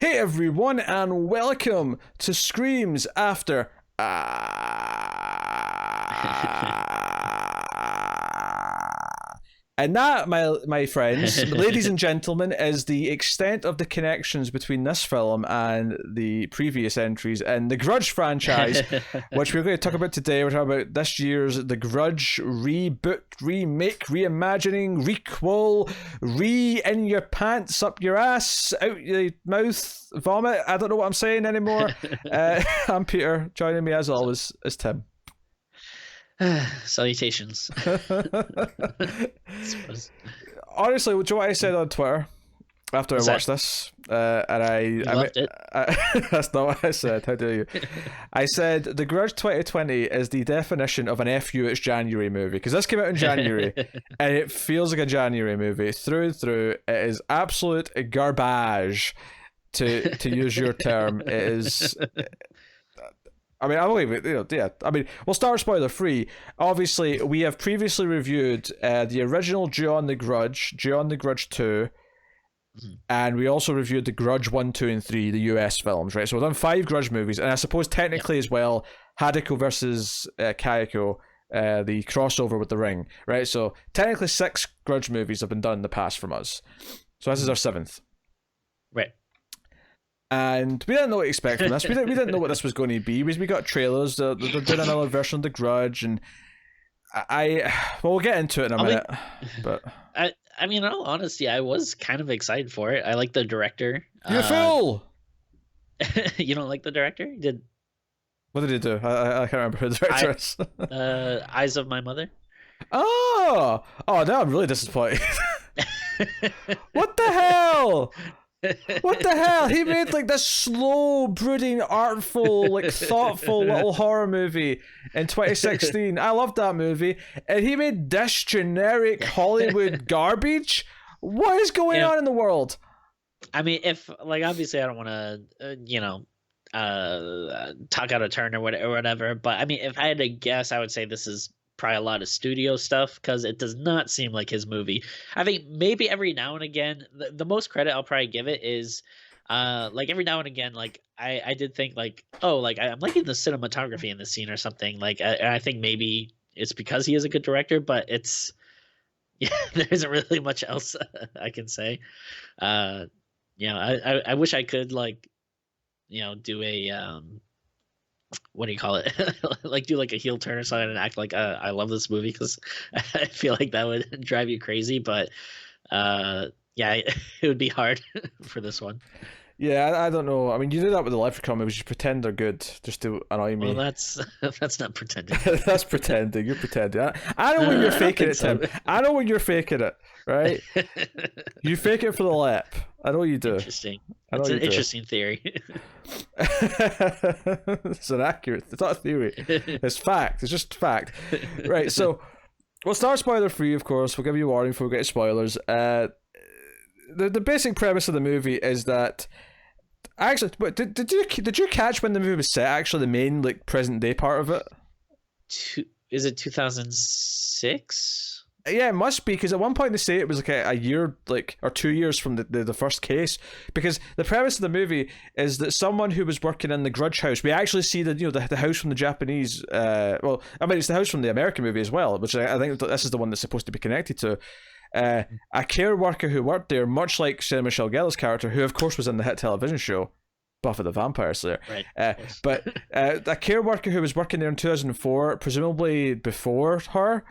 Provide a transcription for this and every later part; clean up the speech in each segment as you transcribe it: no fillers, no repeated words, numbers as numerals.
Hey everyone, and welcome to Screams After. And that, my friends, ladies and gentlemen, is the extent of the connections between this film and the previous entries in the Grudge franchise, which we're going to talk about today. We're talking about this year's The Grudge reboot, remake, reimagining, requel, in your pants, up your ass, out your mouth, vomit. I don't know what I'm saying anymore. I'm Peter. Joining me as always is Tim. Salutations. Honestly, do you know what I said on Twitter after I watched this? And I loved it. That's not what I said. How dare you? I said The Grudge 2020 is the definition of an FU it's January movie, because this came out in January and it feels like a January movie through and through. It is absolute garbage, to use your term. It is. I mean, I believe it. Yeah. I mean, we'll start spoiler free. Obviously, we have previously reviewed the original Demián the Grudge, Demián the Grudge 2, and we also reviewed the Grudge 1, 2, and 3, the US films, right? So we've done 5 Grudge movies, and I suppose technically as well, Hadako versus Kayako, the crossover with The Ring, right? So technically 6 Grudge movies have been done in the past from us. So this is our 7th. Right. And we didn't know what to expect from this. We didn't know what this was going to be. We got trailers. They're doing another version of The Grudge, and well, we'll get into it in a minute. But I mean, in all honesty, I was kind of excited for it. I like the director. You fool! You don't like the director? What did he do? I can't remember who the director is. Eyes of My Mother. Oh, now I'm really disappointed. What the hell? What the hell? He made like this slow, brooding, artful, like thoughtful little horror movie in 2016. I loved that movie. And he made this generic Hollywood garbage? What is going on in the world? I mean, if, like, obviously I don't want to, talk out of turn or whatever, but I mean, if I had to guess, I would say this is probably a lot of studio stuff, because it does not seem like his movie. I think maybe every now and again, the most credit I'll probably give it is like every now and again, like I did think like, oh, like I'm liking the cinematography in this scene or something, like I think maybe it's because he is a good director, but it's there isn't really much else I can say. I wish I could like do a what do you call it? Like do like a heel turn or something and act like I love this movie, because I feel like that would drive you crazy. But it would be hard for this one. Yeah, I don't know. I mean, you do that with the Leprechaun movies. You pretend they're good just to annoy me. Well, that's not pretending. That's pretending. You're pretending. I know when you're faking it, Tim. I know when you're faking it, right? You fake it for the lep. I know you do. Interesting. It's an interesting theory. It's it's not a theory. It's fact. It's just fact. Right, so we'll start spoiler free, of course. We'll give you a warning before we get to spoilers. The basic premise of the movie is that actually, did you catch when the movie was set? Actually, the main like present day part of it. Is it 2006? Yeah, it must be, because at one point they say it was like a year, like, or 2 years from the first case. Because the premise of the movie is that someone who was working in the Grudge house, we actually see the house from the Japanese. Well, I mean, it's the house from the American movie as well, which I think this is the one that's supposed to be connected to. A care worker who worked there, much like Sarah Michelle Gellar's character, who of course was in the hit television show Buffy the Vampire Slayer. Right. But a care worker who was working there in 2004, presumably before her,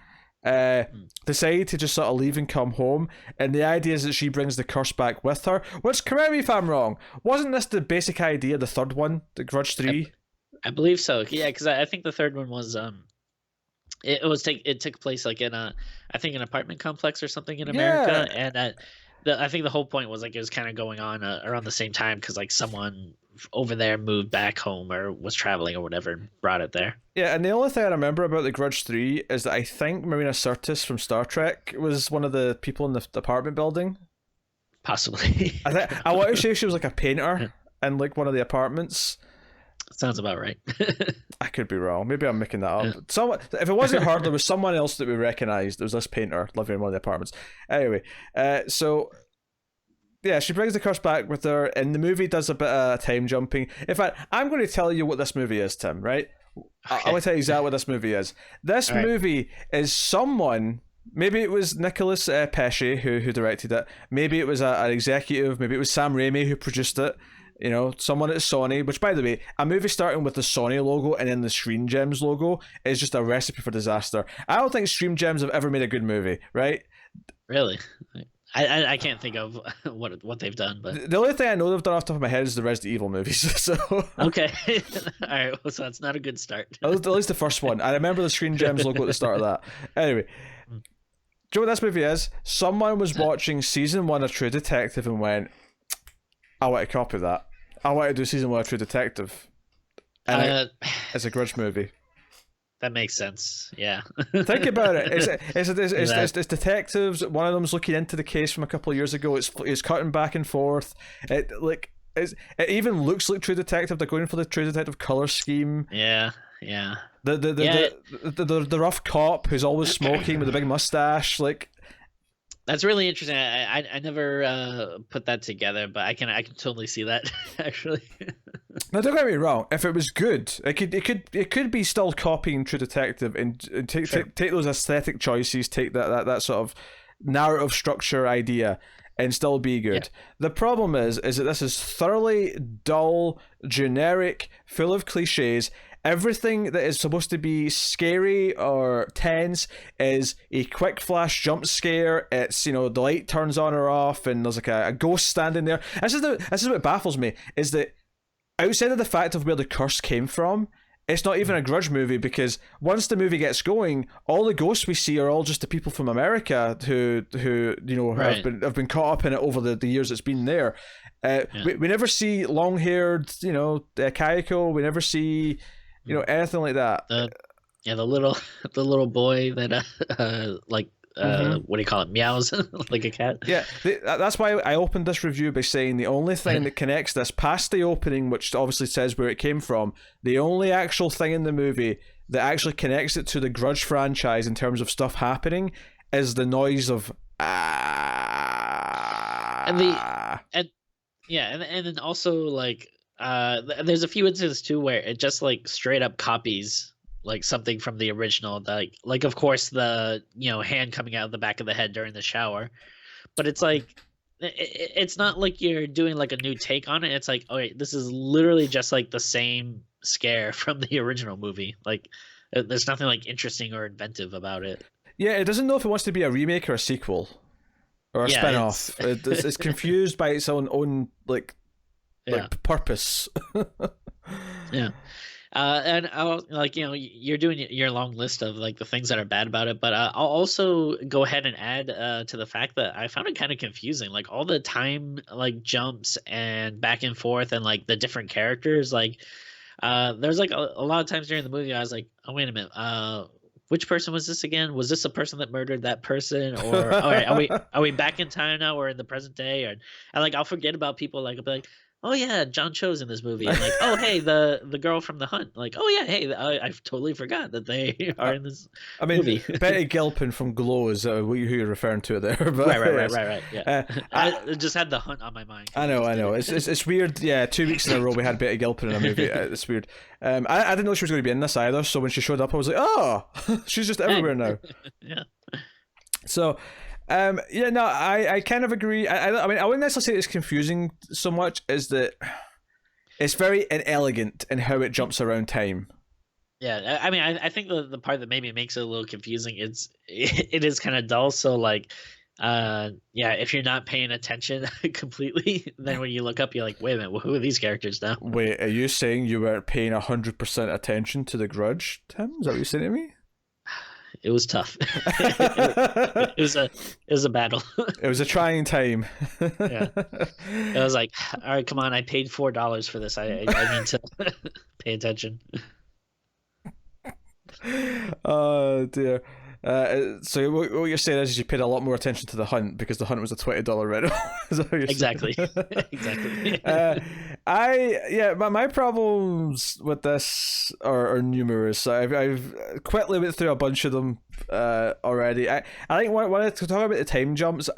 decided to just sort of leave and come home, and the idea is that she brings the curse back with her, which, correct me if I'm wrong, wasn't this the basic idea, the third one, the Grudge 3? I believe so, yeah, because I think the third one was it took place like in an apartment complex or something in America. And I think the whole point was like it was kind of going on around the same time, because like someone over there moved back home or was traveling or whatever and brought it there. Yeah, and the only thing I remember about the Grudge 3 is that I think Marina Sirtis from Star Trek was one of the people in the apartment building. Possibly. I want to say she was like a painter in like one of the apartments. Sounds about right. I could be wrong. Maybe I'm making that up. If it wasn't her, there was someone else that we recognised. There was this painter living in one of the apartments. Anyway, so Yeah, she brings the curse back with her, and the movie does a bit of time jumping. In fact, I'm going to tell you what this movie is, Tim, right? I'm going to tell you exactly what this movie is. This movie is someone, maybe it was Nicolas Pesce who directed it, maybe it was an executive, maybe it was Sam Raimi who produced it, you know, someone at Sony, which, by the way, a movie starting with the Sony logo and then the Screen Gems logo is just a recipe for disaster. I don't think Screen Gems have ever made a good movie, right? Really? I can't think of what they've done, but the only thing I know they've done off the top of my head is the Resident Evil movies. So okay, all right. Well, so that's not a good start. At least the first one. I remember the Screen Gems logo at the start of that. Anyway, do you know what this movie is? Someone was watching season 1 of True Detective and went, "I want to copy that. I want to do season 1 of True Detective." And it's a Grudge movie. That makes sense. Yeah. Think about it. It's detectives. One of them's looking into the case from a couple of years ago. It's cutting back and forth. It even looks like True Detective. They're going for the True Detective color scheme. Yeah. The rough cop who's always smoking with a big mustache. Like, that's really interesting. I never put that together, but I can totally see that actually. Now, don't get me wrong. If it was good, it could be still copying True Detective and take those aesthetic choices, take that sort of narrative structure idea, and still be good. Yeah. The problem is that this is thoroughly dull, generic, full of cliches. Everything that is supposed to be scary or tense is a quick flash jump scare. It's, you know, the light turns on or off and there's like a ghost standing there. This is what baffles me, is that outside of the fact of where the curse came from, it's not even a Grudge movie, because once the movie gets going, all the ghosts we see are all just the people from America who you know, have been caught up in it over the years it's been there. We never see long-haired, you know, Kayako. We never see, you know, anything like that. The little boy that what do you call it? Meows like a cat. Yeah, that's why I opened this review by saying the only thing that connects this past the opening, which obviously says where it came from, the only actual thing in the movie that actually connects it to the Grudge franchise in terms of stuff happening is the noise of and then also like there's a few instances too where it just like straight up copies like something from the original, like of course the, you know, hand coming out of the back of the head during the shower, but it's like it's not like you're doing like a new take on it. It's like, oh wait, this is literally just like the same scare from the original movie. Like there's nothing like interesting or inventive about it. Yeah, it doesn't know if it wants to be a remake or a sequel or a spin-off. It's confused by its own like purpose. Yeah. And I'll, like, you know, you're doing your long list of like the things that are bad about it, but I'll also go ahead and add to the fact that I found it kind of confusing, like all the time like jumps and back and forth and like the different characters. Like there's like a lot of times during the movie I was like, oh wait a minute, which person was this again? Was this the person that murdered that person? Or all right, are we back in time now or in the present day? Or and like I'll forget about people, like I'll be like, oh yeah, John Cho's in this movie. And like, oh hey, the girl from The Hunt. Like, oh yeah, hey, I totally forgot that they are in this movie. Betty Gilpin from Glow is who you're referring to there. But right. Yeah, I just had The Hunt on my mind. I know. It's weird. Yeah, 2 weeks in a row we had Betty Gilpin in a movie. It's weird. I didn't know she was going to be in this either. So when she showed up, I was like, oh, she's just everywhere now. Yeah. So. I kind of agree. I mean, I wouldn't necessarily say it's confusing so much as that it's very inelegant in how it jumps around time. Yeah, I mean, I think the part that maybe makes it a little confusing is it is kind of dull. So like, if you're not paying attention completely, then when you look up, you're like, wait a minute, who are these characters now? Wait, are you saying you weren't paying 100% attention to The Grudge, Tim? Is that what you're saying to me? It was tough. it was a battle. It was a trying time. Yeah, it was like, all right, come on, I paid $4 for this. I need to pay attention. Oh dear. So what you're saying is you paid a lot more attention to The Hunt because The Hunt was a $20 rental. Is that what you're Exactly. saying? Exactly. My problems with this are numerous. I've quickly went through a bunch of them already. I think when I talk about the time jumps,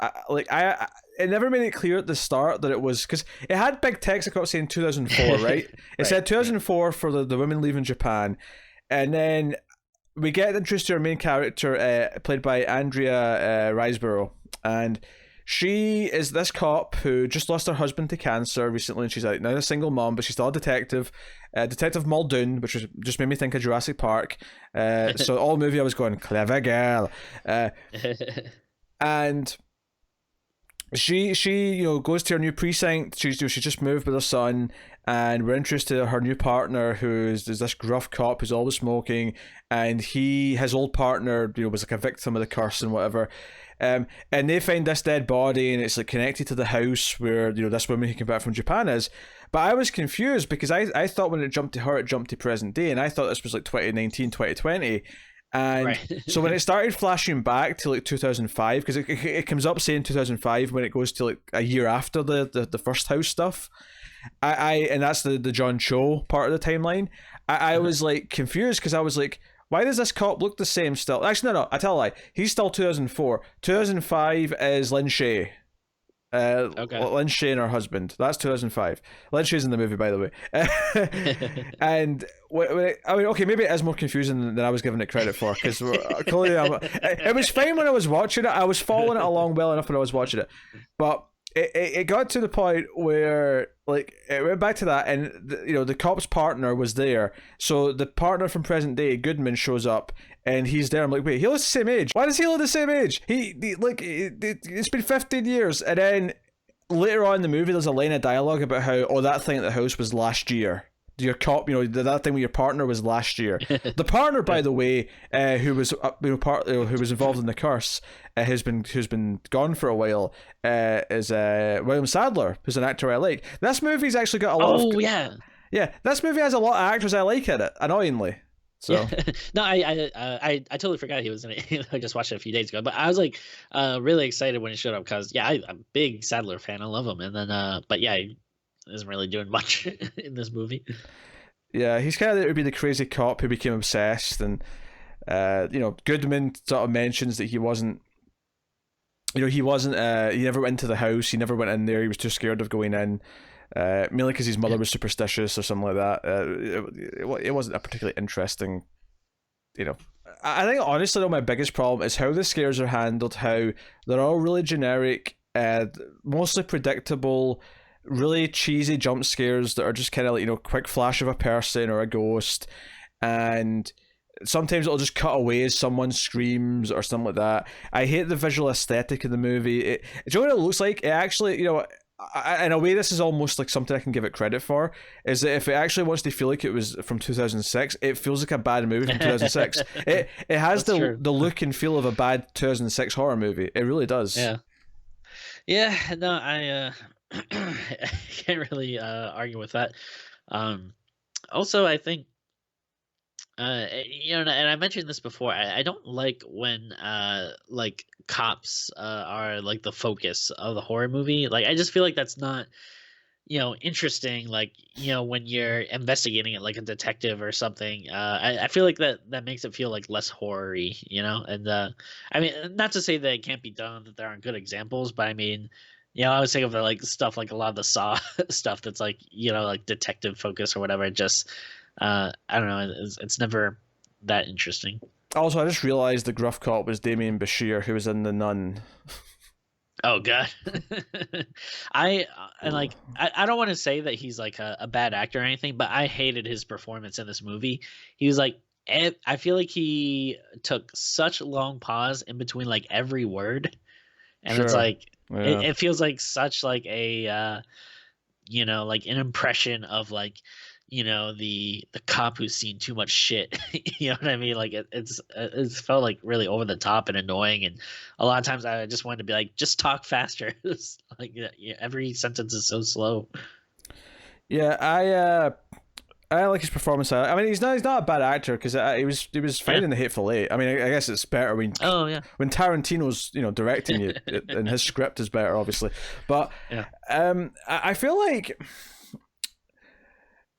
it never made it clear at the start that it was, because it had big text across saying 2004, right? It Right. said 2004 for the women leaving Japan, and then we get introduced to our main character, played by Andrea Riseborough, and she is this cop who just lost her husband to cancer recently, and she's now a single mom, but she's still a detective, Detective Muldoon, which just made me think of Jurassic Park. So all movie I was going, clever girl, and she goes to her new precinct. She just moved with her son, and we're interested in her new partner, who's this gruff cop who's always smoking, and his old partner was like a victim of the curse and whatever. And they find this dead body, and it's like connected to the house where this woman who came back from Japan is. But I was confused because I thought when it jumped to her, it jumped to present day, and I thought this was like 2019, 2020. And Right. so when it started flashing back to like 2005, because it comes up saying 2005 when it goes to like a year after the first house stuff, and that's the John Cho part of the timeline. I was like confused because I was like, why does this cop look the same still? Actually, no, I tell a lie. He's still 2004. 2005 is Lin Shaye. Okay. Lin Shaye and her husband. That's 2005. Lin Shaye's in the movie, by the way. And okay, maybe it is more confusing than I was giving it credit for, because clearly it was fine when I was watching it. I was following it along well enough when I was watching it, but it got to the point where like it went back to that, and the cop's partner was there. So the partner from present day, Goodman, shows up, and he's there. I'm like, wait, he looks the same age. Why does he look the same age? It's been 15 years, and then later on in the movie, there's a line of dialogue about how that thing at the house was last year. Your cop, that thing with your partner was last year. The partner, by the way, who was who was involved in the curse, who's been gone for a while, is William Sadler, who's an actor I like. This movie's actually got a lot of. Oh yeah. Yeah, this movie has a lot of actors I like in it, annoyingly. So Yeah. No, I totally forgot he was in it. I just watched it a few days ago, but I was like really excited when he showed up because I'm a big Sadler fan. I love him, and then but yeah, he isn't really doing much in this movie. yeah, he's kind of there to be the crazy cop who became obsessed, and Goodman sort of mentions that he wasn't. He wasn't. He never went into the house. He never went in there. He was too scared of going in. Mainly because his mother was superstitious or something like that. It wasn't a particularly interesting. I think honestly, though, my biggest problem is how the scares are handled. How they're all really generic, mostly predictable, really cheesy jump scares that are just kind of like quick flash of a person or a ghost, and sometimes it'll just cut away as someone screams or something like that. I hate the visual aesthetic of the movie. Do you know what it looks like? It actually, in a way, this is almost like something I can give it credit for, is that if it actually wants to feel like it was from 2006, it feels like a bad movie from 2006. It has the look and feel of a bad 2006 horror movie. It really does. Yeah. No, I can't really argue with that. Also, I think and I mentioned this before. I don't like when like cops are like the focus of the horror movie. Like I just feel like that's not interesting. Like when you're investigating it like a detective or something. I feel like that makes it feel like less horror-y, And I mean, not to say that it can't be done, that there aren't good examples, but I mean. I was thinking of like stuff like a lot of the Saw stuff that's like like detective focus or whatever. Just I don't know. It's never that interesting. Also, I just realized the gruff cop was Demián Bichir, who was in The Nun. Oh god. I don't want to say that he's like a bad actor or anything, but I hated his performance in this movie. He was like I feel like he took such long pause in between like every word, and it's like it feels like such like a like an impression of like the cop who's seen too much shit. You know what I mean? Like it's felt like really over the top and annoying, and a lot of times I just wanted to be like, just talk faster. Like every sentence is so slow. Yeah, I like his performance. I mean, he's not a bad actor because he was fine in The Hateful Eight. I mean, I guess it's better when Tarantino's directing you and his script is better, obviously. But I feel like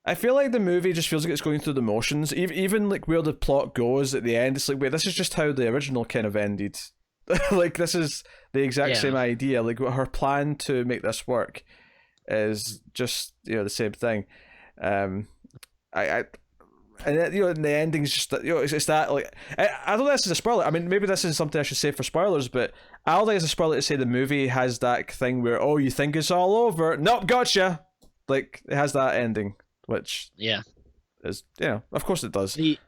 the movie just feels like it's going through the motions. Even like where the plot goes at the end, it's like, wait, this is just how the original kind of ended. Like, this is the exact same idea. Like, her plan to make this work is just the same thing. And the ending's just it's that, like, I don't know if this is a spoiler. I mean, maybe this is something I should say for spoilers, but I don't think it's a spoiler to say the movie has that thing where, oh, you think it's all over, nope, gotcha. Like, it has that ending, which is of course it does. The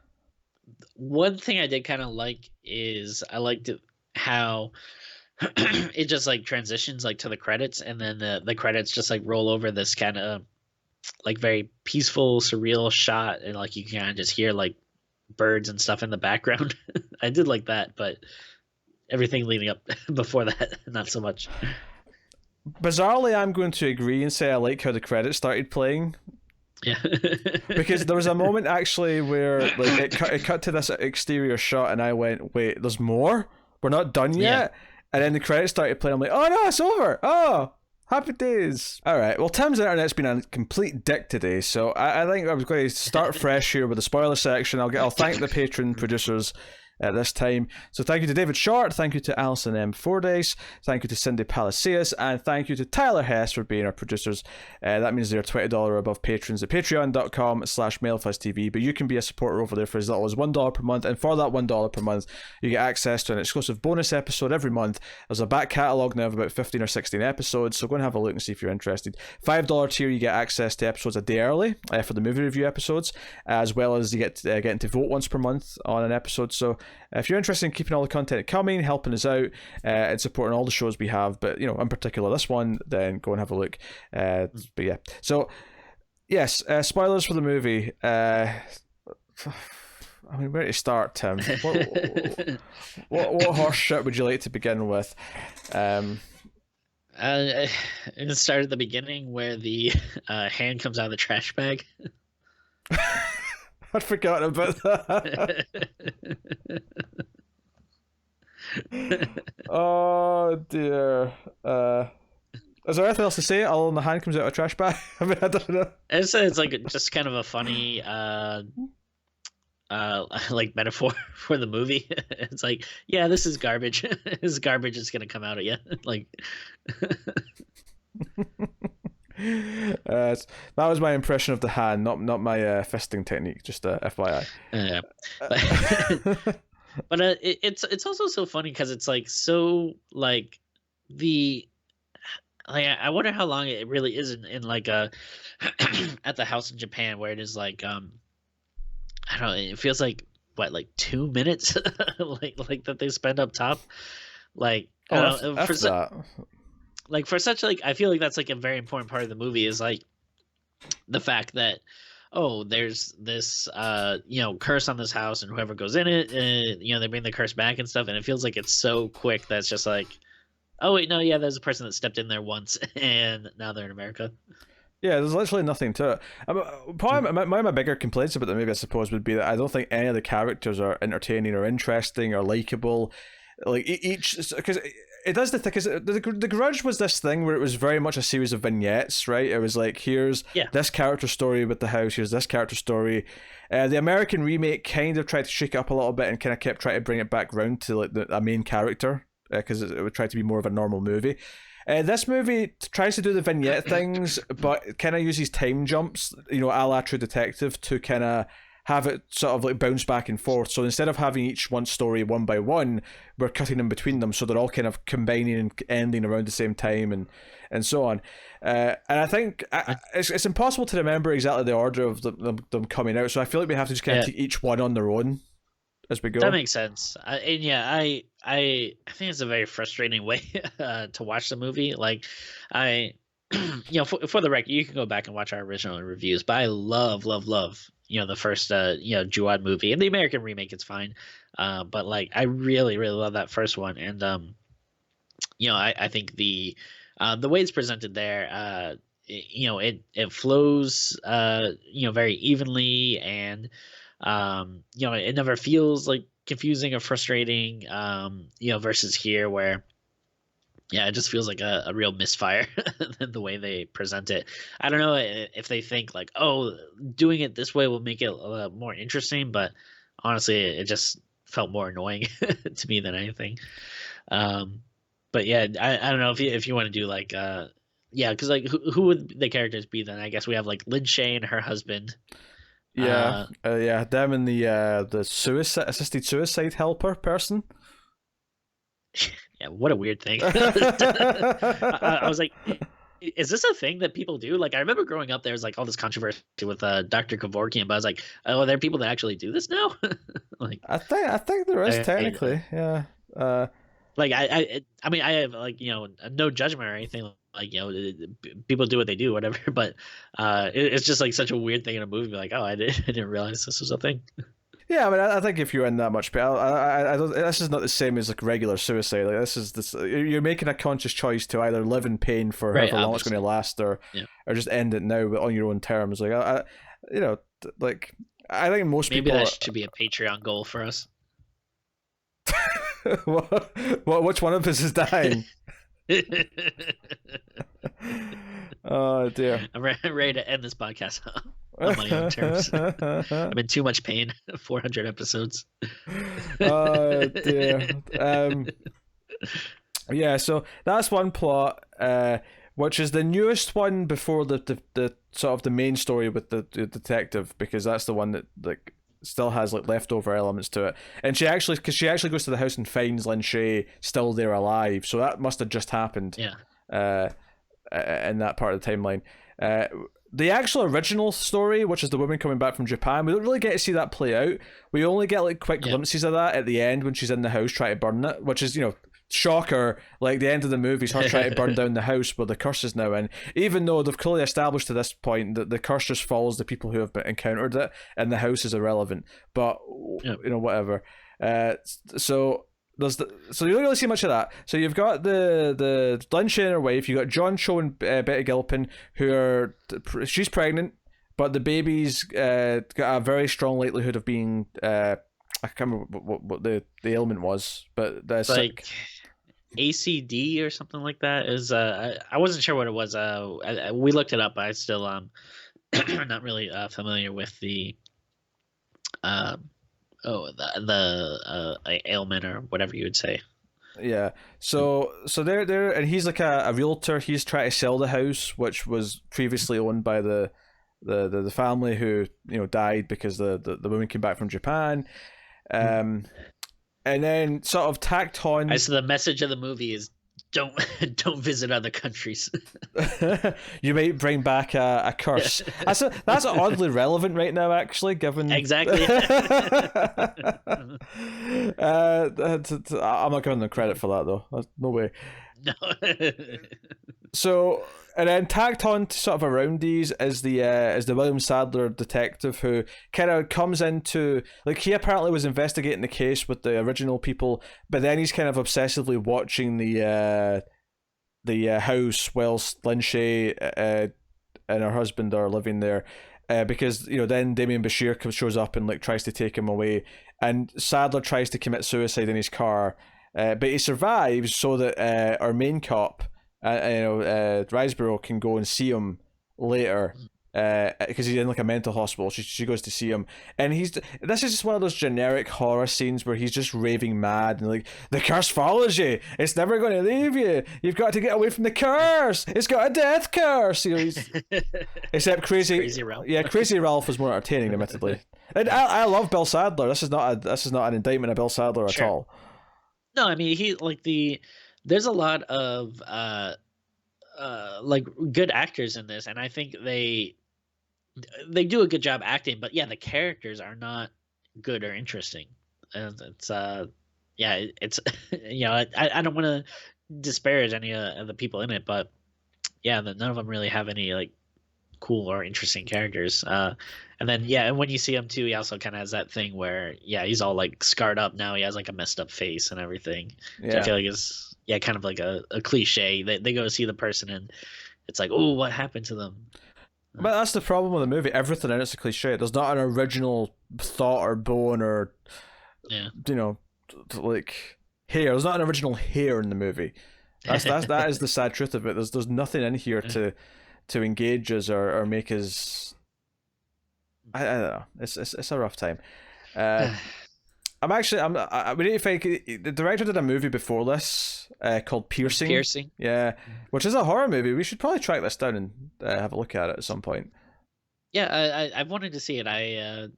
one thing I did kind of like is I liked it how it just like transitions like to the credits, and then the credits just like roll over this kind of like very peaceful, surreal shot, and like you can kind of just hear like birds and stuff in the background. I did like that, but everything leading up before that, not so much. Bizarrely, I'm going to agree and say I like how the credits started playing. Yeah. Because there was a moment actually where like it cut to this exterior shot, and I went, wait, there's more? We're not done yet? And then the credits started playing. I'm like, oh no, it's over. Oh, happy days. All right. Well, Tim's internet's been a complete dick today, so I think I was going to start fresh here with the spoiler section. I'll thank the patron producers at this time. So thank you to David Short, thank you to Alison M. Fordyce, thank you to Cindy Palacios, and thank you to Tyler Hess for being our producers. That means they're $20 or above patrons at patreon.com/MailFuzzTV, but you can be a supporter over there for as little as $1 per month, and for that $1 per month you get access to an exclusive bonus episode every month. There's a back catalogue now of about 15 or 16 episodes, so go and have a look and see if you're interested. $5 tier, you get access to episodes a day early for the movie review episodes, as well as you get getting to vote once per month on an episode. So if you're interested in keeping all the content coming, helping us out, and supporting all the shows we have, but in particular this one, then go and have a look. But yeah, so yes, spoilers for the movie. I mean, where to start, Tim? What horse shit would you like to begin with? It started at the beginning where the hand comes out of the trash bag. I'd forgotten about that. Oh dear. Is there anything else to say other than the hand comes out of a trash bag? I mean, I don't know. It's like just kind of a funny like metaphor for the movie. It's like, yeah, this is garbage. This garbage is gonna come out at you. Like that was my impression of the hand, not my fisting technique, just FYI. But it's also so funny because it's like so like I wonder how long it really is in like a at the house in Japan, where it is like I don't know, it feels like what, like 2 minutes like that they spend up top, like like for such like, I feel like that's like a very important part of the movie, is like the fact that, oh, there's this curse on this house, and whoever goes in it, they bring the curse back and stuff, and it feels like it's so quick that it's just like, oh wait, no, yeah, there's a person that stepped in there once and now they're in America. Yeah, there's literally nothing to it. Probably one of my bigger complaints about the movie, I suppose, would be that I don't think any of the characters are entertaining or interesting or likable. Like each, because it does because the Grudge was this thing where it was very much a series of vignettes, right? It was like, here's this character story with the house, here's this character story. The American remake kind of tried to shake it up a little bit and kind of kept trying to bring it back round to like a main character, because it would try to be more of a normal movie. This movie tries to do the vignette things, but kind of uses time jumps, a la True Detective, to kind of have it sort of like bounce back and forth. So instead of having each one story one by one, we're cutting in between them, so they're all kind of combining and ending around the same time, and so on. And I think it's impossible to remember exactly the order of them coming out, so I feel like we have to just kind of take each one on their own as we go. That makes sense. I think it's a very frustrating way to watch the movie. Like, for the record, you can go back and watch our original reviews, but I love the first Juad movie, and the American remake, it's fine, but like I really love that first one, and I think the way it's presented there, it flows very evenly, and it never feels like confusing or frustrating, versus here where it just feels like a real misfire the way they present it. I don't know if they think like, oh, doing it this way will make it more interesting, but honestly, it just felt more annoying to me than anything. But yeah, I don't know if you want to do like because like who would the characters be then? I guess we have like Lynn Shaye and her husband. Yeah, them and the assisted suicide helper person. Yeah, what a weird thing. I was like, is this a thing that people do? Like, I remember growing up, there was like all this controversy with Dr. Kevorkian, but I was like, oh, there are people that actually do this now. Like, I think there is technically, yeah. Like I mean, I have like no judgment or anything. Like people do what they do, whatever. But it's just like such a weird thing in a movie. Like, oh, I didn't realize this was a thing. Yeah, I mean, I think if you're in that much pain, I don't. This is not the same as like regular suicide. Like this. You're making a conscious choice to either live in pain for Right, however long it's going to last, or just end it now, but on your own terms. Like like I think most Maybe people. Maybe that should be a Patreon goal for us. Which one of us is dying? Oh dear! I'm ready to end this podcast on my own terms. I'm in too much pain. 400 episodes. Oh dear. Yeah, so that's one plot, which is the newest one before the sort of the main story with the detective, because that's the one that like still has like leftover elements to it. And she actually goes to the house and finds Lynn Shaye still there alive, so that must have just happened. Yeah. In that part of the timeline. The actual original story, which is the woman coming back from Japan, we don't really get to see that play out. We only get like quick glimpses of that at the end when she's in the house trying to burn it, which is, shocker, like the end of the movie is her trying to burn down the house where the curse is now in, even though they've clearly established to this point that the curse just follows the people who have encountered it and the house is irrelevant, but whatever. So you don't really see much of that. So you've got the Lynn Shaye and her wife. You got John Cho and Betty Gilpin, she's pregnant, but the baby's got a very strong likelihood of being I can't remember what the ailment was, but that's like ACD or something like that. Is I wasn't sure what it was. We looked it up, but I still not really familiar with the the ailment or whatever you would say. Yeah. So they're there, and he's like a realtor. He's trying to sell the house, which was previously owned by the family who died because the woman came back from Japan. And then sort of tacked on. So the message of the movie is don't visit other countries. You might bring back a curse. That's oddly relevant right now, actually, given exactly. I'm not giving them credit for that though. No way. No. So, and then tacked on to sort of around these is the William Sadler detective who kind of comes into, like, he apparently was investigating the case with the original people, but then he's kind of obsessively watching the house whilst Lynn Shaye and her husband are living there, because then Demián Bichir shows up and like tries to take him away, and Sadler tries to commit suicide in his car, but he survives so that our main cop, Riseborough, can go and see him later, because he's in like a mental hospital. She goes to see him, and this is just one of those generic horror scenes where he's just raving mad and like, the curse follows you, it's never going to leave you, you've got to get away from the curse, it's got a death curse. Except Crazy Ralph. Yeah, Crazy Ralph was more entertaining, admittedly. And I love Bill Sadler. This is not an indictment of Bill Sadler at all. No, I mean, there's a lot of like good actors in this, and I think they do a good job acting, but yeah, the characters are not good or interesting. And it's it's I don't want to disparage any of the people in it, but yeah, none of them really have any like cool or interesting characters. And then and when you see him too, he also kind of has that thing where he's all like scarred up now. He has like a messed up face and everything. Yeah, I feel like it's kind of like a cliche. They go see the person, and it's like, oh, what happened to them? But that's the problem with the movie. Everything in it's a cliche. There's not an original thought or bone or, Yeah. you know, like hair. There's not an original hair in the movie. That is the sad truth of it. There's nothing in here to engage us or make us. I don't know. It's a rough time. I'm actually we need to think. The director did a movie before this called Piercing. Piercing. Yeah, which is a horror movie. We should probably track this down and have a look at it at some point. Yeah, I wanted to see it. I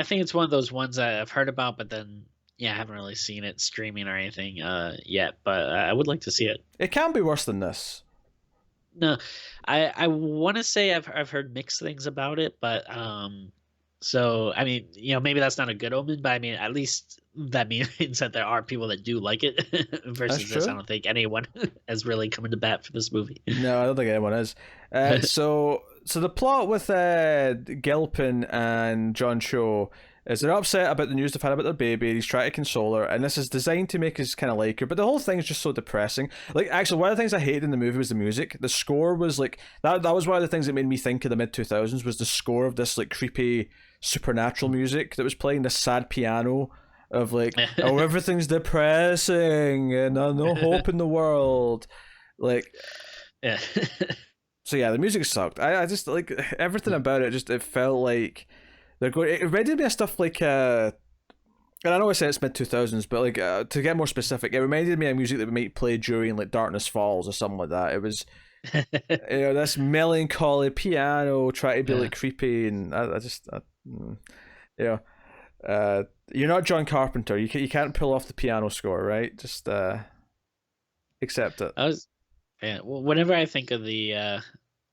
think it's one of those ones that I've heard about, but then I haven't really seen it streaming or anything yet. But I would like to see it. It can be worse than this. No, I want to say I've heard mixed things about it, but so I mean, maybe that's not a good omen, but I mean, at least that means that there are people that do like it versus this. I don't think anyone has really come into bat for this movie. No, I don't think anyone is. So the plot with Gilpin and John Cho is they're upset about the news they've had about their baby. He's trying to console her, and this is designed to make us kind of like her. But the whole thing is just so depressing. Like, actually, one of the things I hated in the movie was the music. The score was like that. That was one of the things that made me think of the mid-2000s. Was the score of this like creepy supernatural music that was playing, this sad piano of like, oh, everything's depressing and no hope in the world. Like, yeah. So yeah, the music sucked. I just like everything about it. Just it felt like they're going. It reminded me of stuff like and I know I said it's mid-2000s, but like to get more specific, it reminded me of music that we might play during like Darkness Falls or something like that. It was this melancholy piano trying to be like creepy, and I just you're not John Carpenter. You can't pull off the piano score, right? Just accept it. Whenever I think of the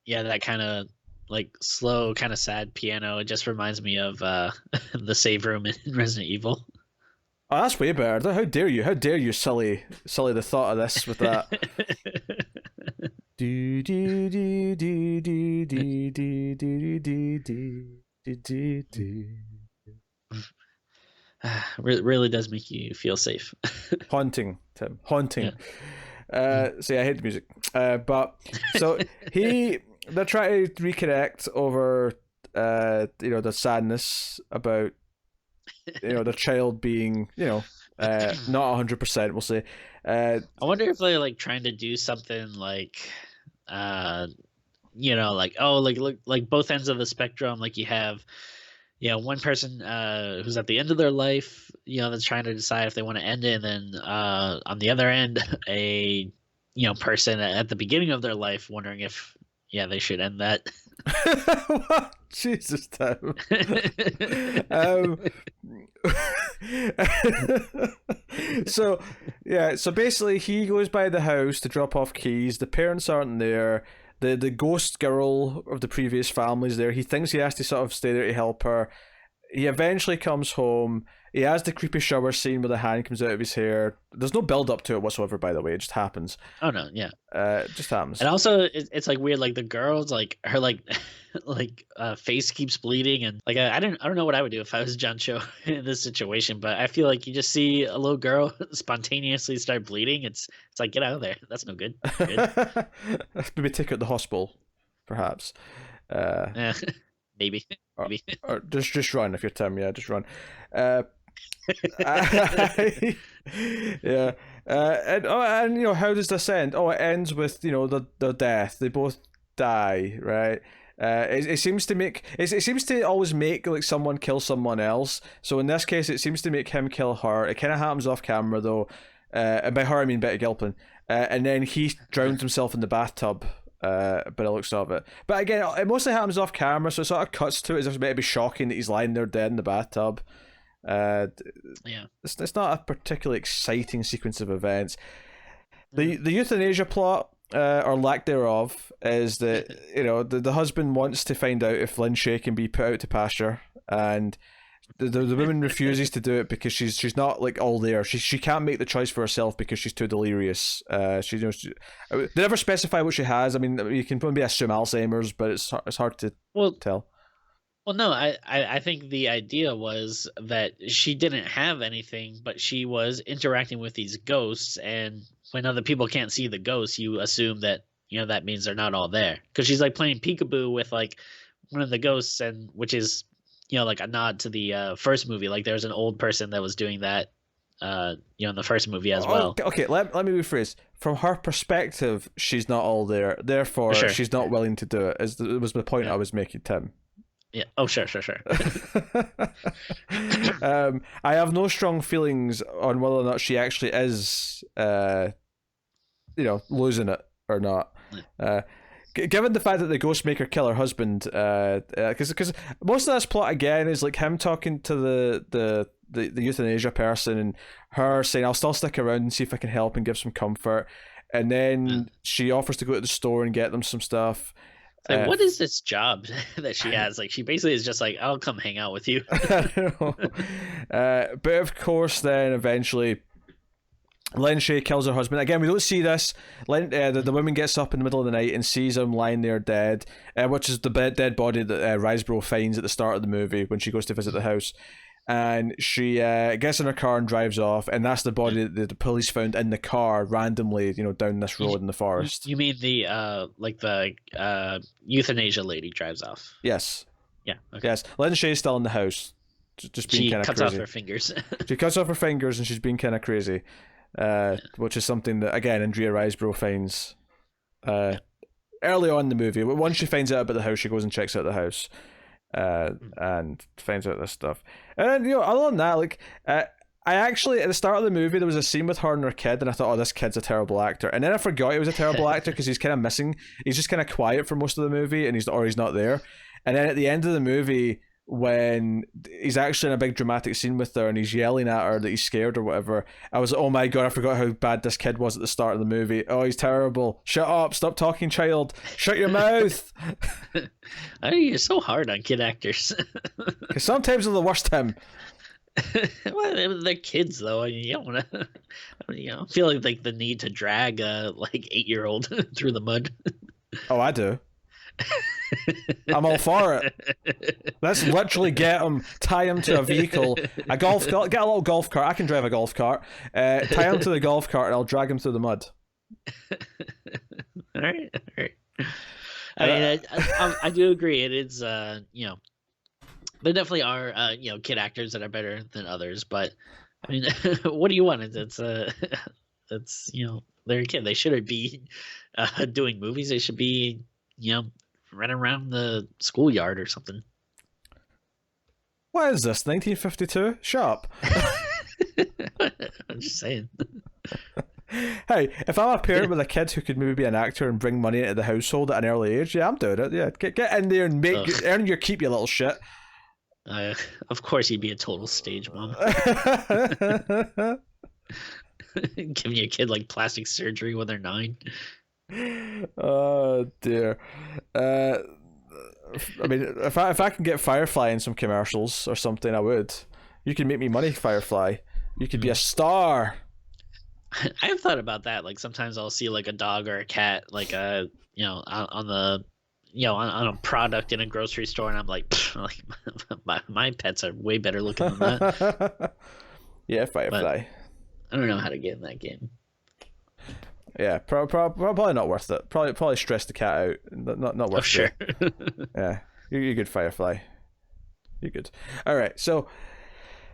that kind of like slow, kind of sad piano, it just reminds me of the save room in Resident Evil. Oh, that's way better. How dare you? How dare you sully the thought of this with that? do do do do do do do do do do do. Really does make you feel safe. Haunting, Tim. Haunting. Yeah. So yeah, I hate the music. But so they're trying to reconnect over the sadness about their child being not 100%, we'll say. I wonder if they're like trying to do something like like both ends of the spectrum. Like you have one person who's at the end of their life, that's trying to decide if they want to end it, and then on the other end, a person at the beginning of their life wondering if they should end that. Jesus, Tim. So basically he goes by the house to drop off keys. The parents aren't there. The ghost girl of the previous family's there. He thinks he has to sort of stay there to help her. He eventually comes home. He has the creepy shower scene where the hand comes out of his hair. There's no build up to it whatsoever, by the way. It just happens. Oh no, yeah. It just happens. And also, it's like weird. Like the girls, like her, like face keeps bleeding, and like I don't know what I would do if I was John Cho in this situation. But I feel like you just see a little girl spontaneously start bleeding. It's like, get out of there. That's no good. Maybe take her to the hospital, perhaps. Maybe. Or just run if you're Tim. Yeah, just run. Yeah. And how does this end? Oh, it ends with the death. They both die, right? It seems to always make like someone kill someone else. So in this case, it seems to make him kill her. It kind of happens off camera though. And by her I mean Betty Gilpin. And then he drowns himself in the bathtub. But it looks of it. But again, it mostly happens off camera, so it sort of cuts to it as if it's meant to be shocking that he's lying there dead in the bathtub. It's not a particularly exciting sequence of events. The euthanasia plot, or lack thereof, is that the husband wants to find out if Lynn Shaye can be put out to pasture, and the woman refuses to do it because she's not like all there. She can't make the choice for herself because she's too delirious. They never specify what she has. I mean, you can probably assume Alzheimer's, but it's hard to tell. Well, no, I think the idea was that she didn't have anything, but she was interacting with these ghosts, and when other people can't see the ghosts, you assume that that means they're not all there, because she's like playing peekaboo with like one of the ghosts, and which is like a nod to the first movie. Like there's an old person that was doing that in the first movie as well. Okay, let me rephrase. From her perspective, she's not all there. Therefore, Sure. she's not willing to do it. It was the point I was making, Tim. Yeah. Oh, sure. I have no strong feelings on whether or not she actually is, losing it or not. Given the fact that the ghost make her kill her husband, because most of this plot again is like him talking to the euthanasia person and her saying, "I'll still stick around and see if I can help and give some comfort," and then she offers to go to the store and get them some stuff. Like, what is this job that she has? Like, she basically is just like, "I'll come hang out with you." But of course, then eventually, Shaye kills her husband. Again, we don't see this. The woman gets up in the middle of the night and sees him lying there dead, which is the dead body that Riseborough finds at the start of the movie when she goes to visit the house. And she gets in her car and drives off, and that's the body that the police found in the car randomly, down this road in the forest. You mean the euthanasia lady drives off? Yes. Yeah. Okay. Yes. Shaye's still in the house, just being kind of crazy. She cuts off her fingers. She cuts off her fingers, and she's being kind of crazy, which is something that again Andrea Riseborough finds early on in the movie. Once she finds out about the house, she goes and checks out the house. And finds out this stuff. And then, other than that, like, I actually, at the start of the movie, there was a scene with her and her kid, and I thought, oh, this kid's a terrible actor. And then I forgot he was a terrible actor because he's kind of missing. He's just kind of quiet for most of the movie, and he's not there. And then at the end of the movie, when he's actually in a big dramatic scene with her and he's yelling at her that he's scared or whatever, I was like, oh my god, I forgot how bad this kid was at the start of the movie. Oh, he's terrible. Shut up, stop talking, child. Shut your mouth. You're so hard on kid actors. Because sometimes they're the worst, Tim. Well, they're kids though. You don't want to feel like the need to drag a 8-year-old through the mud. Oh, I do. I'm all for it. Let's literally get him, tie him to a vehicle, a golf cart, get a little golf cart. I can drive a golf cart. Tie him to the golf cart, and I'll drag him through the mud. All right. I mean, I do agree. It is, there definitely are, kid actors that are better than others. But I mean, what do you want? It's they're a kid. They shouldn't be doing movies. They should be, running around the schoolyard or something. What is this, 1952? Shut up. I'm just saying. Hey, if I'm a parent with a kid who could maybe be an actor and bring money into the household at an early age, yeah, I'm doing it. Yeah, get in there and earn your keep, you little shit. Of course, he'd be a total stage mom. Giving your kid plastic surgery when they're 9. Oh dear. I mean, if I can get Firefly in some commercials or something, I would. You can make me money, Firefly. You could be a star. I have thought about that. Sometimes I'll see a dog or a cat, on the on a product in a grocery store, and I'm like my pets are way better looking than that. Yeah, Firefly. But I don't know how to get in that game. Yeah, probably not worth it. Probably stress the cat out. Not worth it. Sure. Yeah, you're good, Firefly. You're good. All right, so,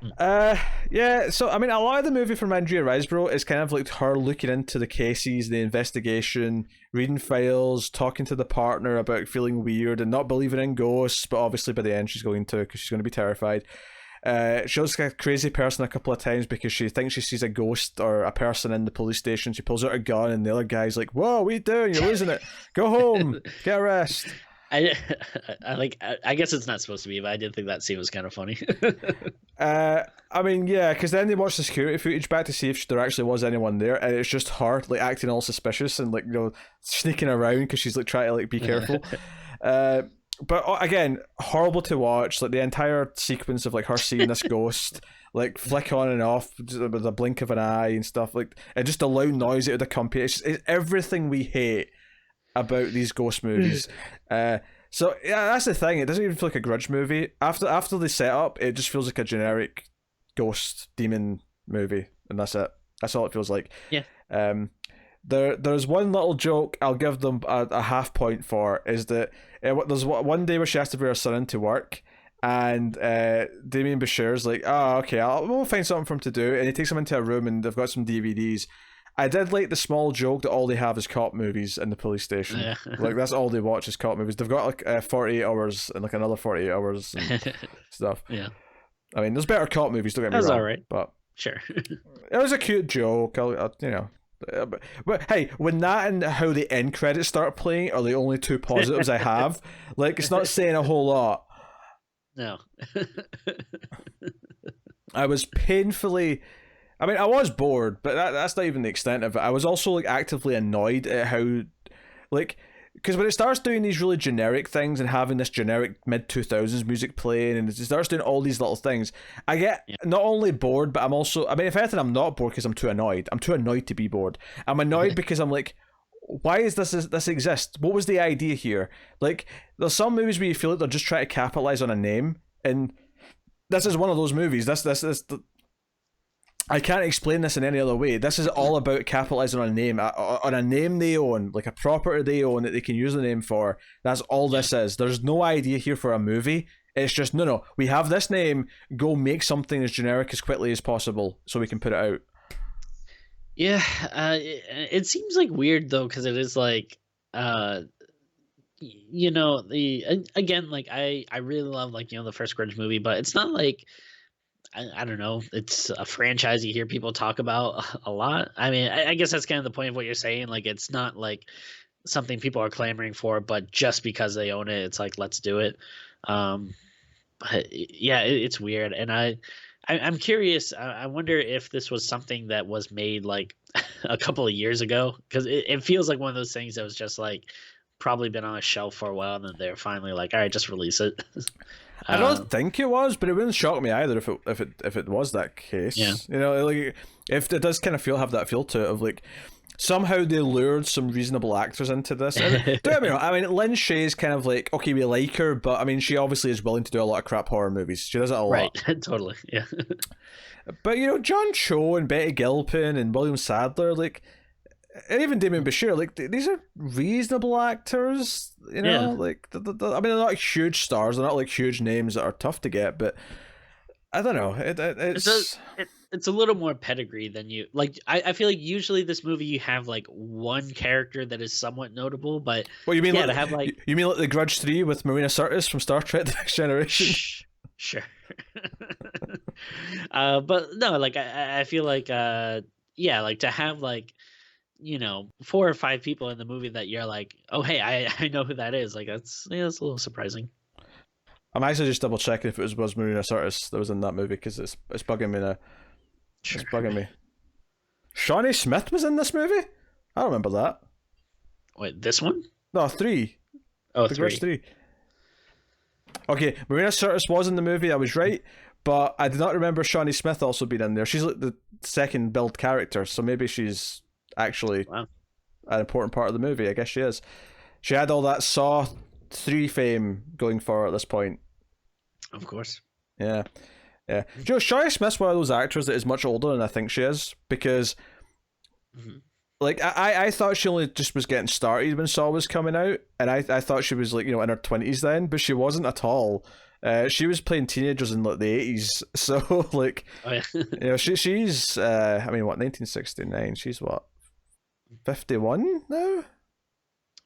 So I mean, a lot of the movie from Andrea Riseborough is kind of like her looking into the cases, the investigation, reading files, talking to the partner about feeling weird and not believing in ghosts. But obviously, by the end, she's going to, because she's going to be terrified. She looks like a crazy person a couple of times because she thinks she sees a ghost or a person in the police station. She pulls out a gun, and the other guy's like, "Whoa, what are you doing? You're losing it. Go home. Get a rest." I guess it's not supposed to be, but I did think that scene was kind of funny. I mean, yeah, because then they watch the security footage back to see if there actually was anyone there, and it's just her acting all suspicious and sneaking around because she's trying to be careful. But again, horrible to watch. The entire sequence of her seeing this ghost flick on and off with a blink of an eye and stuff, and just the loud noise it would accompany. It's everything we hate about these ghost movies. So yeah, that's the thing. It doesn't even feel like a Grudge movie. After the setup, it just feels like a generic ghost demon movie, and that's it. That's all it feels like. Yeah. There's one little joke I'll give them a half point for, is that there's one day where she has to bring her son into work, and Demián Bichir's like, oh, okay, we'll find something for him to do, and he takes him into a room and they've got some DVDs. I did like the small joke that all they have is cop movies in the police station. Yeah. Like, that's all they watch is cop movies. They've got like 48 hours and like another 48 hours and stuff. Yeah. I mean, there's better cop movies, don't get me That's wrong. all right. But sure. it was a cute joke, you know. But hey, when that and how the end credits start playing are the only two positives I have, like, it's not saying a whole lot. No. I was painfully... I mean, I was bored, but that's not even the extent of it. I was also like actively annoyed at how... Like, because when it starts doing these really generic things and having this generic mid-2000s music playing and it starts doing all these little things, I get not only bored, but I'm also... I mean, if anything, I'm not bored because I'm too annoyed. I'm too annoyed to be bored. I'm annoyed because I'm like, why is this exist? What was the idea here? Like, there's some movies where you feel like they're just trying to capitalize on a name, and this is one of those movies. This I can't explain this in any other way. This is all about capitalizing on a name they own, like a property they own that they can use the name for. That's all this is. There's no idea here for a movie. It's just, no, we have this name, go make something as generic as quickly as possible so we can put it out. Yeah, it seems like weird though, because it is like, you know, again, like I really love, like, you know, the first Grudge movie, but it's not like, I don't know, it's a franchise you hear people talk about a lot. I mean, I guess that's kind of the point of what you're saying. Like, it's not like something people are clamoring for, but just because they own it, it's like, let's do it. But yeah, it's weird, and I'm curious. I wonder if this was something that was made like a couple of years ago, because it feels like one of those things that was just like probably been on a shelf for a while, and then they're finally like, all right, just release it. I don't think it was, but it wouldn't shock me either if it was that case. Yeah. You know, like, if it does kind of have that feel to it of like somehow they lured some reasonable actors into this. And don't get me wrong, I mean, Lynn Shaye's kind of like, okay, we like her, but I mean, she obviously is willing to do a lot of crap horror movies. She does it a lot. Right, totally, yeah. But, you know, John Cho and Betty Gilpin and William Sadler, like, and even Demián Bichir, like, these are reasonable actors, you know? Yeah. Like, I mean, they're not huge stars, they're not like huge names that are tough to get, but I don't know. It's a little more pedigree than you like. I feel like usually this movie you have like one character that is somewhat notable, but well, you mean yeah, like, to have like you mean like the Grudge 3 with Marina Sirtis from Star Trek: The Next Generation? Sure. But no, like I feel like yeah, like to have like, you know, 4 or 5 people in the movie that you're like, oh hey, I know who that is. Like that's a little surprising. I'm actually just double checking if it was Marina Sirtis that was in that movie, because it's bugging me now. Sure. It's bugging me. Shawnee Smith was in this movie? I don't remember that. Wait, this one? No, 3. Oh, The 3. Grudge 3. Okay, Marina Sirtis was in the movie, I was right, but I did not remember Shawnee Smith also being in there. She's like the second build character, so maybe she's actually an important part of the movie. I guess she is. She had all that Saw 3 fame going for her at this point. Of course. Yeah. Yeah. Do you know, Shaye Smith's one of those actors that is much older than I think she is, because like I thought she only just was getting started when Saw was coming out, and I thought she was like, you know, in her 20s then, but she wasn't at all. She was playing teenagers in like the 80s, so like, oh, yeah. you know, she's I mean, what, 1969? She's what, 51 now?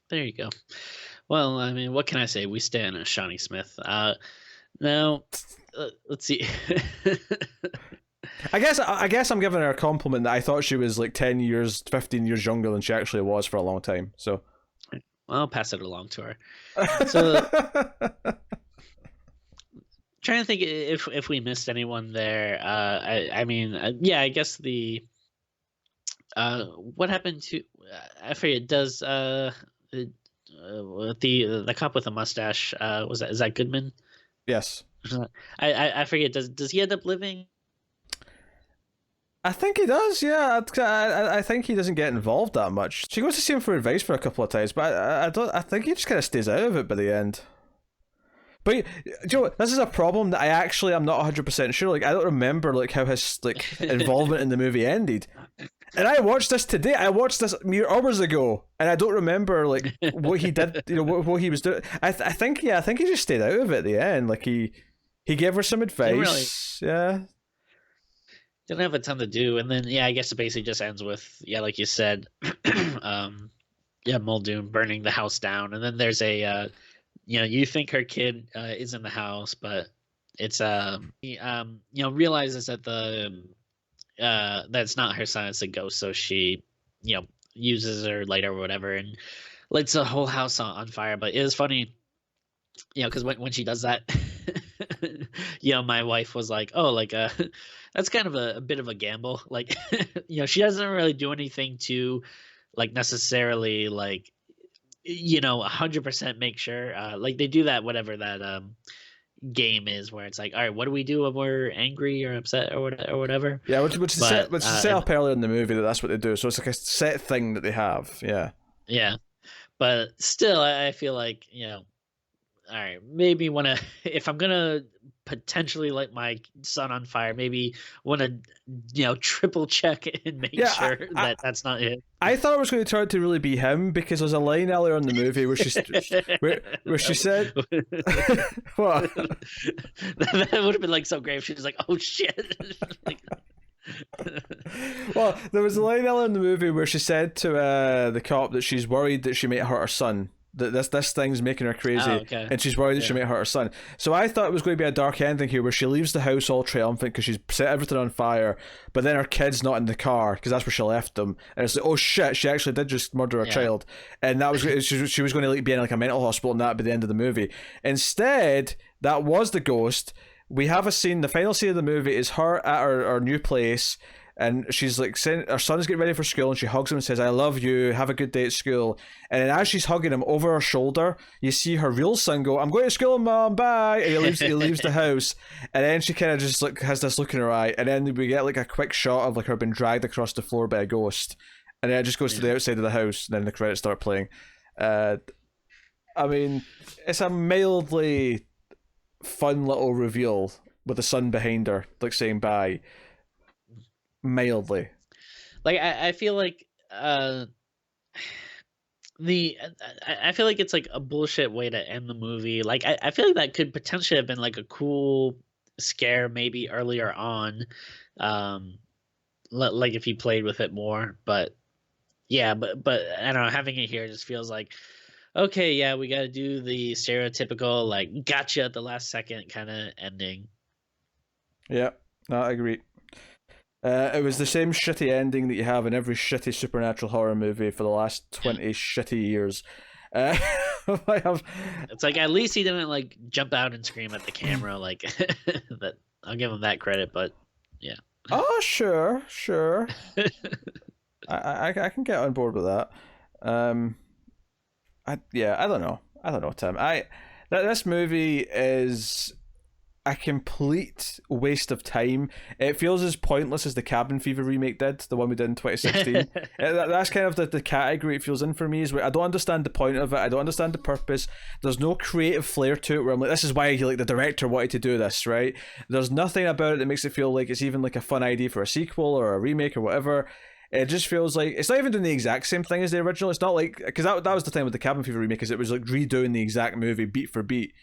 There you go. Well, I mean, what can I say? We stand on Shawnee Smith. Now, let's see. I guess I'm giving her a compliment that I thought she was like 10 years, 15 years younger than she actually was for a long time. So, well, I'll pass it along to her. So, trying to think if we missed anyone there. I mean, yeah, I guess the what happened to I forget. Does the cop with the mustache is that Goodman? Yes. I forget. Does he end up living? I think he does. Yeah, I think he doesn't get involved that much. She goes to see him for advice for a couple of times, but I don't. I think he just kind of stays out of it by the end. But you know what? This is a problem that I'm not 100% sure. Like, I don't remember like how his like involvement in the movie ended. And I watched this today. I watched this mere hours ago, and I don't remember like what he did. What he was doing. I think he just stayed out of it at the end. Like he gave her some advice. Yeah. Didn't have a ton to do, and then I guess it basically just ends with like you said, Muldoon burning the house down, and then there's a you think her kid is in the house, but it's he, realizes that that's not her son, it's a ghost, so she uses her lighter or whatever and lights the whole house on fire. But it is funny, because when she does that, my wife was like, oh, like that's kind of a bit of a gamble, like she doesn't really do anything to like necessarily like 100% make sure, like they do that whatever that game is where it's like, all right, what do we do when we're angry or upset or whatever. Yeah, which is set up earlier in the movie that's what they do, so it's like a set thing that they have. Yeah, but still I feel like all right, maybe if I'm gonna potentially light my son on fire, maybe want to triple check and make sure that that's not it. I thought it was going to turn out to really be him, because there's a line earlier in the movie where where she said what? That would have been like so great if she was like, oh shit. Well, there was a line earlier in the movie where she said to the cop that she's worried that she might hurt her son. That this thing's making her crazy, and she's worried that she might hurt her son. So I thought it was going to be a dark ending here, where she leaves the house all triumphant because she's set everything on fire, but then her kid's not in the car because that's where she left them, and it's like, oh shit, she actually did just murder her child, and that was she was going to like be in like a mental hospital, and that by the end of the movie. Instead, that was the ghost. We have a scene. The final scene of the movie is her at her new place. And she's like, her son's getting ready for school, and she hugs him and says, I love you, have a good day at school. And then as she's hugging him, over her shoulder, you see her real son go, I'm going to school, Mom, bye. And he leaves the house. And then she kind of just like has this look in her eye. And then we get like a quick shot of like her being dragged across the floor by a ghost. And then it just goes to the outside of the house, and then the credits start playing. I mean, it's a mildly fun little reveal with the son behind her, like saying bye. Mildly, like I feel like I feel like it's like a bullshit way to end the movie. Like I feel like that could potentially have been like a cool scare maybe earlier on, like if he played with it more. But but I don't know, having it here just feels like, okay, we got to do the stereotypical like gotcha at the last second kind of ending. Yeah, no, I agree. It was the same shitty ending that you have in every shitty supernatural horror movie for the last 20 shitty years. It's like, at least he didn't like jump out and scream at the camera, like that. I'll give him that credit, but yeah. Oh, sure. I can get on board with that. I don't know, Tim. This movie is a complete waste of time. It feels as pointless as the Cabin Fever remake did, the one we did in 2016. That's kind of the category it feels in for me, is where I don't understand the point of it, I don't understand the purpose, there's no creative flair to it where I'm like, this is why like the director wanted to do this, right? There's nothing about it that makes it feel like it's even like a fun idea for a sequel or a remake or whatever. It just feels like it's not even doing the exact same thing as the original. It's not like, because that was the time with the Cabin Fever remake, because it was like redoing the exact movie beat for beat.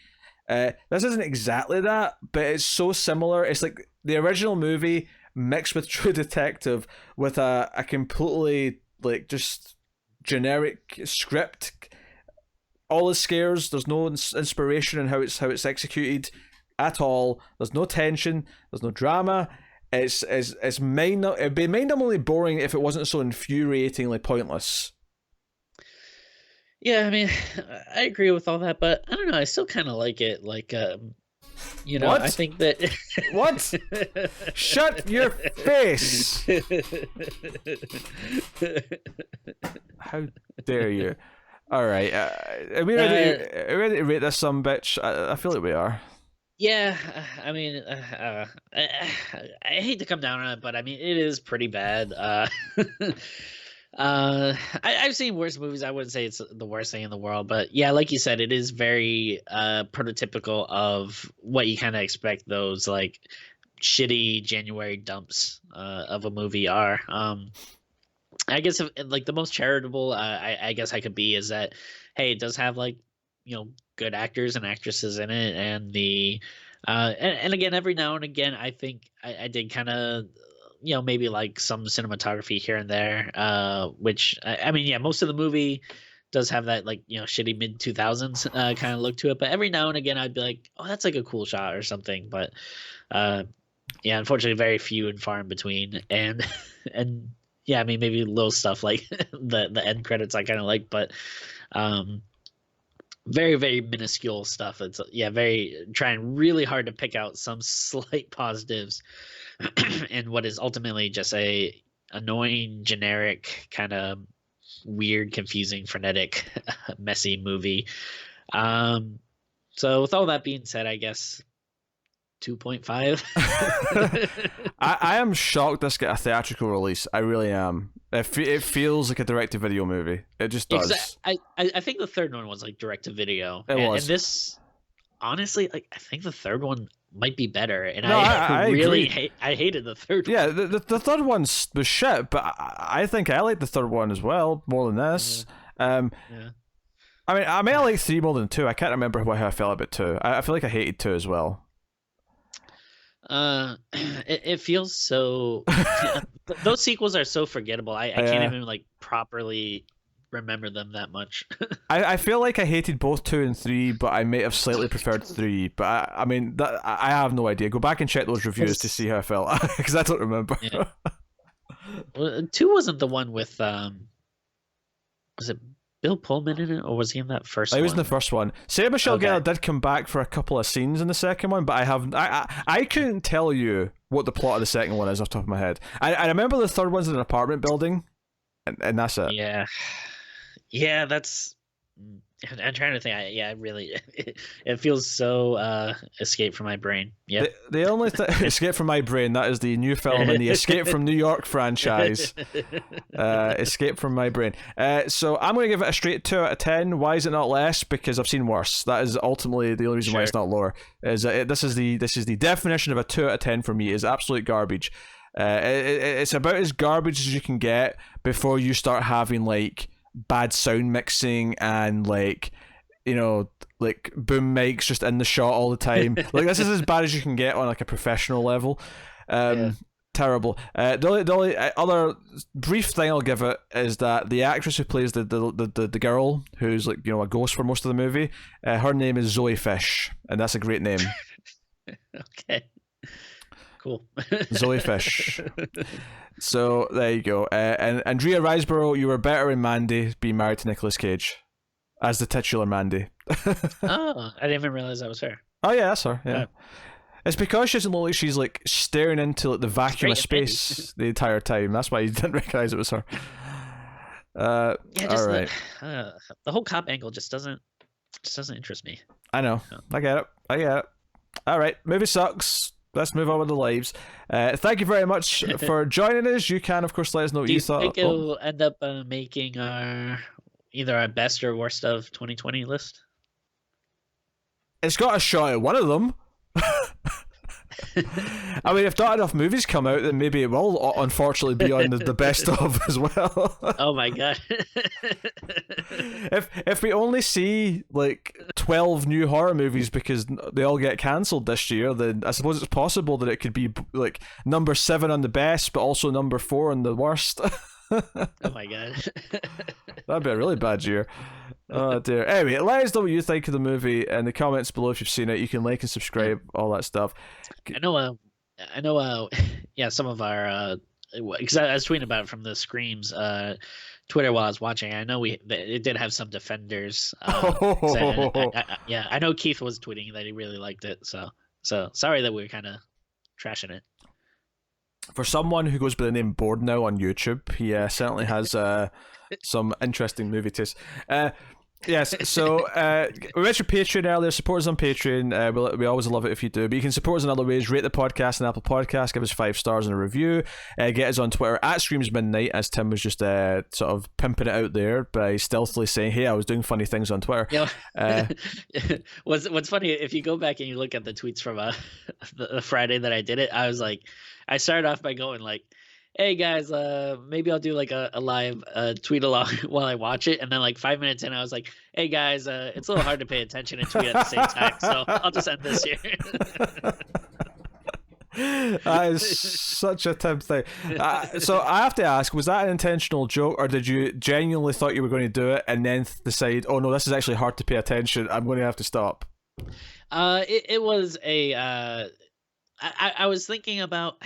This isn't exactly that, but it's so similar. It's like the original movie mixed with True Detective with a completely like just generic script. All the scares, there's no inspiration in how it's executed at all. There's no tension. There's no drama. It'd be mind-numbingly boring if it wasn't so infuriatingly pointless. Yeah, I mean, I agree with all that, but I don't know, I still kind of like it. Like, what? I think that... What? Shut your face! How dare you? All right, are we ready to rate this some bitch? I feel like we are. Yeah, I mean, I hate to come down on it, but I mean, it is pretty bad. I've seen worse movies. I wouldn't say it's the worst thing in the world, but yeah, like you said, it is very prototypical of what you kind of expect those like shitty January dumps of a movie are. I guess if, like the most charitable I guess I could be is that, hey, it does have like, good actors and actresses in it, and and again, every now and again I think I did kind of, maybe like some cinematography here and there, which I mean, yeah, most of the movie does have that like, shitty mid 2000s kind of look to it, but every now and again I'd be like, oh, that's like a cool shot or something. But yeah, unfortunately very few and far in between. And and yeah, I mean, maybe little stuff like the end credits I kind of like, but very, very minuscule stuff. It's, yeah, very trying really hard to pick out some slight positives in what is ultimately just a annoying, generic, kind of weird, confusing, frenetic, messy movie. So with all that being said, I guess 2.5. I am shocked this got a theatrical release. I really am. It feels like a direct-to-video movie. It just does. I think the third one was like direct-to-video. It was. And this, honestly, like I think the third one might be better. And No, I really I hated the third one. Yeah, the third one was shit, but I think I like the third one as well more than this. Yeah. I may like 3 more than 2. I can't remember how I felt about 2. I feel like I hated 2 as well. It feels so. Those sequels are so forgettable. I can't even like properly remember them that much. I feel like I hated both 2 and 3, but I may have slightly preferred 3. But I mean, I have no idea. Go back and check those reviews to see how I felt, because I don't remember. Yeah. Well, 2 wasn't the one with was it Bill Pullman in it, or was he in that first one? He was in the first one. Sarah Michelle Gellar did come back for a couple of scenes in the second one, but I couldn't tell you what the plot of the second one is off the top of my head. I remember the third one's in an apartment building, and that's it. Yeah, that's. I'm trying to think. Really, it feels so escape from my brain. Yeah. The only Escape from My Brain, that is the new film in the Escape from New York franchise. Escape from My Brain. So I'm going to give it a straight 2 out of 10. Why is it not less? Because I've seen worse. That is ultimately the only reason why it's not lower. Is this is the definition of a 2 out of 10 for me. Is absolute garbage. It's about as garbage as you can get before you start having like bad sound mixing and like like boom mics just in the shot all the time. Like this is as bad as you can get on like a professional level. Terrible. The only other brief thing I'll give it is that the actress who plays the girl who's like a ghost for most of the movie, her name is Zoe Fish, and that's a great name. Okay. Cool. Zoe Fish. So there you go. And Andrea Riseborough, you were better in Mandy being married to Nicolas Cage as the titular Mandy. Oh, I didn't even realize that was her. Oh yeah, that's her. Yeah. It's because she doesn't look like she's like staring into like the vacuum of space the entire time. That's why you didn't recognize it was her. All right. The whole cop angle just doesn't interest me. I know. I get it. All right. Movie sucks. Let's move on with the lives. Thank you very much for joining us. You can, of course, let us know what you thought. Do you think it'll end up making either our best or worst of 2020 list? It's got a shot at one of them. I mean, if not enough movies come out, then maybe it will unfortunately be on the best of as well. Oh my god. If we only see like 12 new horror movies because they all get cancelled this year, then I suppose it's possible that it could be like number 7 on the best, but also number 4 on the worst. Oh my god. That'd be a really bad year. Oh dear. Anyway, let us know what you think of the movie in the comments below if you've seen it. You can like and subscribe, all that stuff. I know yeah, some of our because I was tweeting about it from the Screams Twitter while I was watching. I know it did have some defenders. Yeah, I know Keith was tweeting that he really liked it. So sorry that we were kind of trashing it. For someone who goes by the name Bored Now on YouTube, he certainly has some interesting movie tastes. Yes, so we mentioned Patreon earlier. Support us on Patreon. We always love it if you do. But you can support us in other ways. Rate the podcast on Apple Podcasts. Give us 5 stars and a review. Get us on Twitter at ScreamsMidnight, as Tim was just sort of pimping it out there by stealthily saying, hey, I was doing funny things on Twitter. What's funny, if you go back and you look at the tweets from the Friday that I did it, I was like, I started off by going like, hey guys, maybe I'll do like a live tweet along while I watch it, and then like 5 minutes in, I was like, hey guys, it's a little hard to pay attention and tweet at the same time, so I'll just end this here. That is such a Tim thing. So I have to ask, was that an intentional joke, or did you genuinely thought you were going to do it and then decide, oh no, this is actually hard to pay attention, I'm going to have to stop? It was a I was thinking about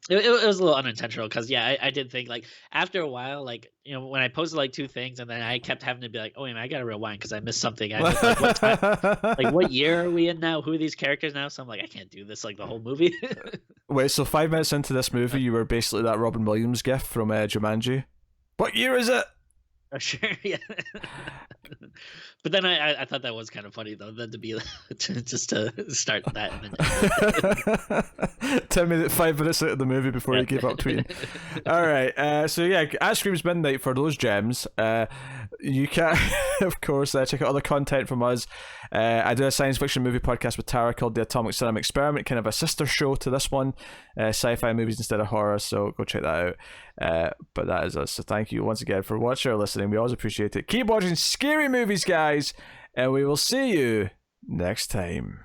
it was a little unintentional because yeah, I did think like after a while, like when I posted like two things and then I kept having to be like, oh wait, man, I gotta rewind because I missed something. I missed like what time, like what year are we in now? Who are these characters now? So I'm like, I can't do this like the whole movie. Wait, so 5 minutes into this movie, you were basically that Robin Williams gif from Jumanji? What year is it? Oh, sure, yeah. But then I thought that was kind of funny though, then to be just to start that and then tell me that 5 minutes out of the movie before you gave up tweeting. All right, so yeah, at Screams Midnight for those gems. You can, of course, check out other content from us. I do a science fiction movie podcast with Tara called The Atomic Cinema Experiment, kind of a sister show to this one, sci-fi movies instead of horror, so go check that out. But that is us, so thank you once again for watching or listening. We always appreciate it. Keep watching scary movies, guys, and we will see you next time.